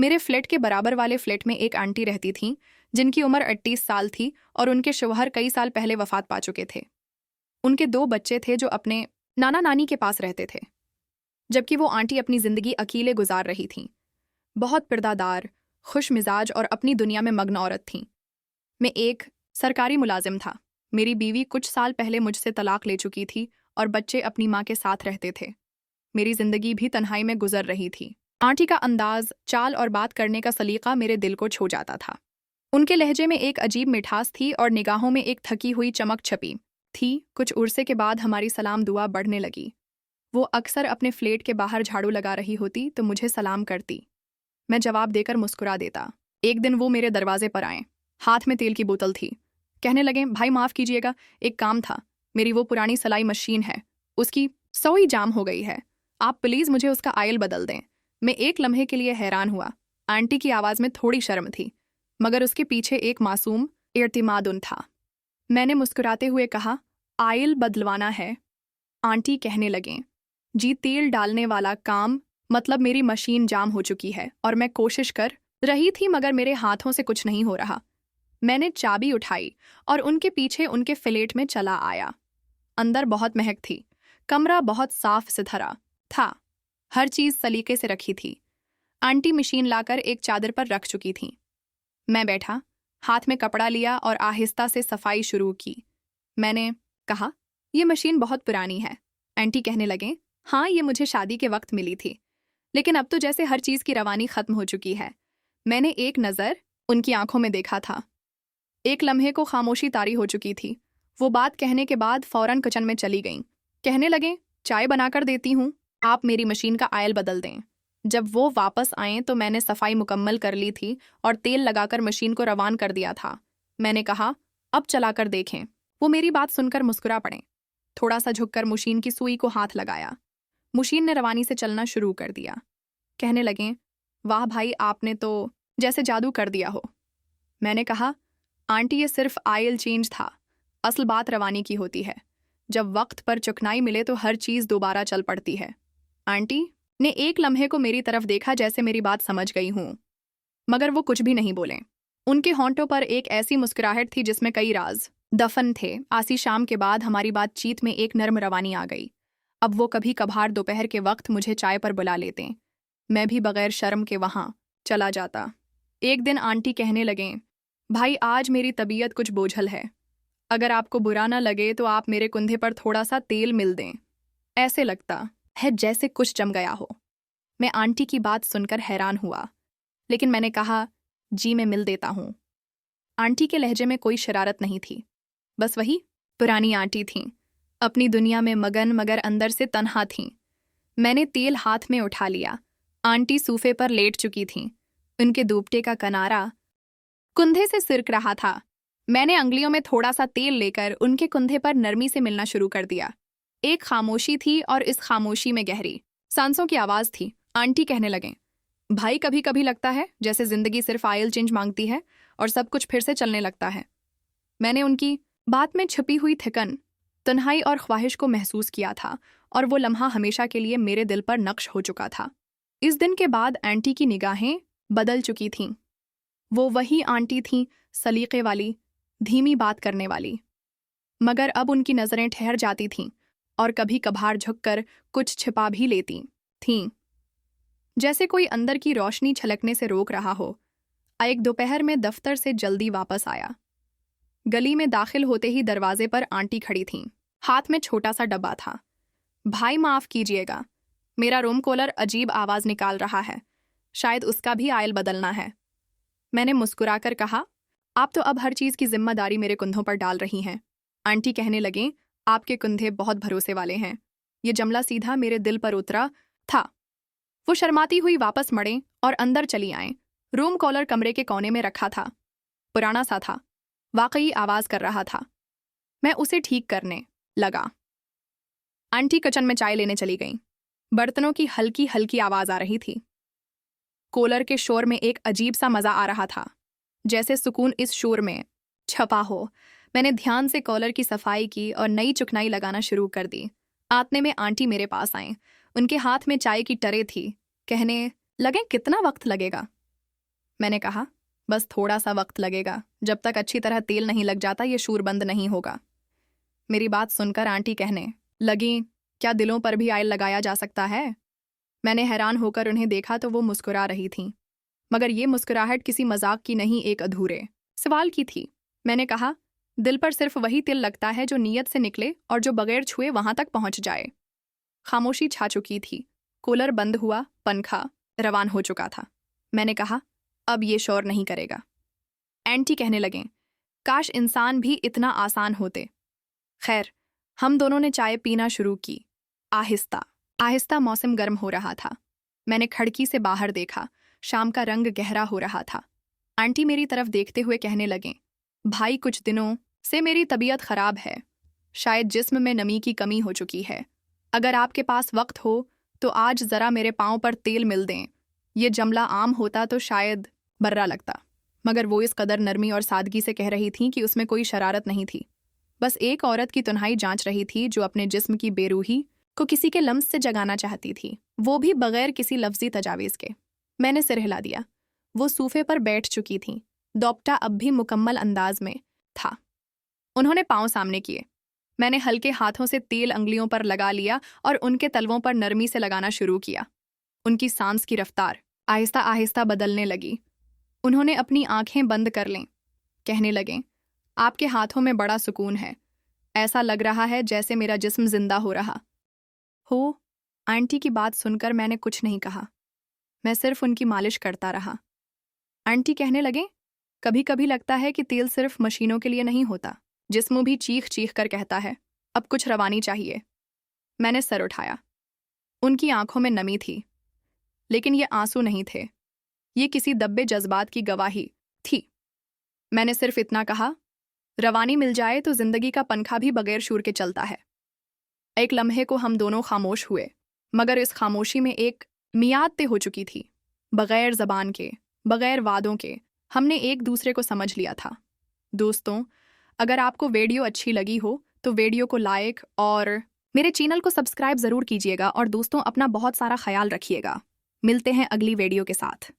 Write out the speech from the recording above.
मेरे फ्लैट के बराबर वाले फ्लैट में एक आंटी रहती थीं जिनकी उम्र 38 साल थी और उनके शौहर कई साल पहले वफात पा चुके थे। उनके 2 बच्चे थे जो अपने नाना नानी के पास रहते थे, जबकि वो आंटी अपनी जिंदगी अकेले गुजार रही थीं। बहुत पिरदादार, खुश मिजाज और अपनी दुनिया में मग्न औरत थीं। मैं एक सरकारी मुलाजिम था। मेरी बीवी कुछ साल पहले मुझसे तलाक ले चुकी थी और बच्चे अपनी माँ के साथ रहते थे। मेरी जिंदगी भी तन्हाई में गुजर रही थी। आंटी का अंदाज, चाल और बात करने का सलीका मेरे दिल को छू जाता था। उनके लहजे में एक अजीब मिठास थी और निगाहों में एक थकी हुई चमक छपी थी। कुछ उर्से के बाद हमारी सलाम दुआ बढ़ने लगी। वो अक्सर अपने फ्लैट के बाहर झाड़ू लगा रही होती तो मुझे सलाम करती। मैं जवाब देकर मुस्कुरा देता। एक दिन वो मेरे दरवाजे पर आए। हाथ में तेल की बोतल थी। कहने लगे, भाई माफ़ कीजिएगा, एक काम था। मेरी वो पुरानी सिलाई मशीन है, उसकी सुई जाम हो गई है। आप प्लीज़ मुझे उसका आयल बदल दें। मैं एक लम्हे के लिए हैरान हुआ। आंटी की आवाज़ में थोड़ी शर्म थी, मगर उसके पीछे एक मासूम इर्तिमादुन था। मैंने मुस्कुराते हुए कहा, आयल बदलवाना है। आंटी कहने लगें, जी तेल डालने वाला काम, मतलब मेरी मशीन जाम हो चुकी है और मैं कोशिश कर रही थी मगर मेरे हाथों से कुछ नहीं हो रहा। मैंने चाबी उठाई और उनके पीछे उनके फ्लैट में चला आया। अंदर बहुत महक थी। कमरा बहुत साफ सुथरा था। हर चीज़ सलीके से रखी थी। आंटी मशीन लाकर एक चादर पर रख चुकी थी। मैं बैठा, हाथ में कपड़ा लिया और आहिस्ता से सफाई शुरू की। मैंने कहा, यह मशीन बहुत पुरानी है। आंटी कहने लगे, हाँ, ये मुझे शादी के वक्त मिली थी, लेकिन अब तो जैसे हर चीज़ की रवानी खत्म हो चुकी है। मैंने एक नज़र उनकी आंखों में देखा था। एक लम्हे को खामोशी तारी हो चुकी थी। वो बात कहने के बाद फौरन किचन में चली गईं। कहने लगे, चाय बनाकर देती हूँ, आप मेरी मशीन का आयल बदल दें। जब वो वापस आए तो मैंने सफाई मुकम्मल कर ली थी और तेल लगाकर मशीन को रवान कर दिया था। मैंने कहा, अब चलाकर देखें। वो मेरी बात सुनकर मुस्कुरा पड़े। थोड़ा सा झुककर मशीन की सुई को हाथ लगाया। मशीन ने रवानी से चलना शुरू कर दिया। कहने लगे, वाह भाई, आपने तो जैसे जादू कर दिया हो। मैंने कहा, आंटी, ये सिर्फ आयल चेंज था। असल बात रवानी की होती है। जब वक्त पर चुकनाई मिले तो हर चीज़ दोबारा चल पड़ती है। आंटी ने एक लम्हे को मेरी तरफ देखा, जैसे मेरी बात समझ गई हूँ, मगर वो कुछ भी नहीं बोले। उनके होंठों पर एक ऐसी मुस्कुराहट थी जिसमें कई राज दफन थे। आसी शाम के बाद हमारी बातचीत में एक नर्म रवानी आ गई। अब वो कभी कभार दोपहर के वक्त मुझे चाय पर बुला लेते। मैं भी बगैर शर्म के वहाँ चला जाता। एक दिन आंटी कहने लगे, भाई, आज मेरी तबीयत कुछ बोझल है। अगर आपको बुरा ना लगे तो आप मेरे कुंधे पर थोड़ा सा तेल मिल दें। ऐसे लगता है जैसे कुछ जम गया हो। मैं आंटी की बात सुनकर हैरान हुआ, लेकिन मैंने कहा, जी मैं मिल देता हूँ। आंटी के लहजे में कोई शरारत नहीं थी, बस वही पुरानी आंटी थीं, अपनी दुनिया में मगन मगर अंदर से तन्हा थीं। मैंने तेल हाथ में उठा लिया। आंटी सूफे पर लेट चुकी थीं। उनके दुपट्टे का किनारा कुंधे से सिरक रहा था। मैंने अंगुलियों में थोड़ा सा तेल लेकर उनके कुंधे पर नरमी से मिलना शुरू कर दिया। एक खामोशी थी और इस खामोशी में गहरी सांसों की आवाज़ थी। आंटी कहने लगे, भाई, कभी कभी लगता है जैसे जिंदगी सिर्फ आयल चेंज मांगती है और सब कुछ फिर से चलने लगता है। मैंने उनकी बात में छुपी हुई थिकन, तन्हाई और ख्वाहिश को महसूस किया था और वो लम्हा हमेशा के लिए मेरे दिल पर नक्श हो चुका था। इस दिन के बाद आंटी की निगाहें बदल चुकी थीं। वो वही आंटी थीं, सलीके वाली, धीमी बात करने वाली, मगर अब उनकी नज़रें ठहर जाती थीं और कभी कभार झुककर कुछ छिपा भी लेती थीं, जैसे कोई अंदर की रोशनी छलकने से रोक रहा हो। एक दोपहर में दफ्तर से जल्दी वापस आया। गली में दाखिल होते ही दरवाजे पर आंटी खड़ी थीं। हाथ में छोटा सा डब्बा था। भाई, माफ़ कीजिएगा, मेरा रूम कॉलर अजीब आवाज़ निकाल रहा है, शायद उसका भी आयल बदलना है। मैंने मुस्कुराकर कहा, आप तो अब हर चीज़ की जिम्मेदारी मेरे कुंधों पर डाल रही हैं। आंटी कहने लगें, आपके कुंधे बहुत भरोसे वाले हैं। ये जमला सीधा मेरे दिल पर उतरा था। वो शर्माती हुई वापस मड़ें और अंदर चली आएं। रूम कॉलर कमरे के कोने में रखा था। पुराना सा था, वाकई आवाज़ कर रहा था। मैं उसे ठीक करने लगा। आंटी किचन में चाय लेने चली गईं। बर्तनों की हल्की हल्की आवाज़ आ रही थी। कॉलर के शोर में एक अजीब सा मज़ा आ रहा था, जैसे सुकून इस शोर में छपा हो। मैंने ध्यान से कॉलर की सफाई की और नई चुकनाई लगाना शुरू कर दी। आतने में आंटी मेरे पास आईं। उनके हाथ में चाय की टरे थी। कहने लगे, कितना वक्त लगेगा? मैंने कहा, बस थोड़ा सा वक्त लगेगा। जब तक अच्छी तरह तेल नहीं लग जाता ये शूर बंद नहीं होगा। मेरी बात सुनकर आंटी कहने लगी, क्या दिलों पर भी आयल लगाया जा सकता है? मैंने हैरान होकर उन्हें देखा तो वो मुस्कुरा रही थीं, मगर ये मुस्कुराहट किसी मजाक की नहीं, एक अधूरे सवाल की थी। मैंने कहा, दिल पर सिर्फ वही तिल लगता है जो नीयत से निकले और जो बगैर छुए वहां तक पहुंच जाए। खामोशी छा चुकी थी। कूलर बंद हुआ, पंखा रवान हो चुका था। मैंने कहा, अब ये शोर नहीं करेगा। एंटी कहने लगे, काश इंसान भी इतना आसान होते। खैर, हम दोनों ने चाय पीना शुरू की। आहिस्ता आहिस्ता मौसम गर्म हो रहा था। मैंने खिड़की से बाहर देखा, शाम का रंग गहरा हो रहा था। आंटी मेरी तरफ देखते हुए कहने लगे, भाई कुछ दिनों से मेरी तबीयत खराब है। शायद जिस्म में नमी की कमी हो चुकी है। अगर आपके पास वक्त हो तो आज जरा मेरे पाँव पर तेल मिल दें। ये जमला आम होता तो शायद बर्रा लगता, मगर वो इस कदर नरमी और सादगी से कह रही थी कि उसमें कोई शरारत नहीं थी। बस एक औरत की तन्हाई जांच रही थी जो अपने जिस्म की बेरूही को किसी के लम्स से जगाना चाहती थी, वो भी बगैर किसी लफ्जी तजावीज़ के। मैंने सिर हिला दिया। वो सूफे पर बैठ चुकी थीं। दोपटा अब भी मुकम्मल अंदाज में था। उन्होंने पाँव सामने किए। मैंने हल्के हाथों से तेल अंगुलियों पर लगा लिया और उनके तलवों पर नरमी से लगाना शुरू किया। उनकी सांस की रफ्तार आहिस्ता आहिस्ता बदलने लगी। उन्होंने अपनी आंखें बंद कर लें। कहने लगे, आपके हाथों में बड़ा सुकून है। ऐसा लग रहा है जैसे मेरा जिस्म जिंदा हो रहा हो। आंटी की बात सुनकर मैंने कुछ नहीं कहा। मैं सिर्फ उनकी मालिश करता रहा। आंटी कहने लगे, कभी कभी लगता है कि तेल सिर्फ मशीनों के लिए नहीं होता। जिस्म भी चीख चीख कर कहता है, अब कुछ रवानी चाहिए। मैंने सर उठाया। उनकी आंखों में नमी थी, लेकिन ये आंसू नहीं थे। ये किसी दब्बे जज्बात की गवाही थी। मैंने सिर्फ इतना कहा, रवानी मिल जाए तो जिंदगी का पंखा भी बगैर शूर के चलता है। एक लम्हे को हम दोनों खामोश हुए, मगर इस खामोशी में एक मियाद तय हो चुकी थी। बगैर जबान के, बगैर वादों के हमने एक दूसरे को समझ लिया था। दोस्तों, अगर आपको वीडियो अच्छी लगी हो तो वीडियो को लाइक और मेरे चैनल को सब्सक्राइब ज़रूर कीजिएगा। और दोस्तों, अपना बहुत सारा ख्याल रखिएगा। मिलते हैं अगली वीडियो के साथ।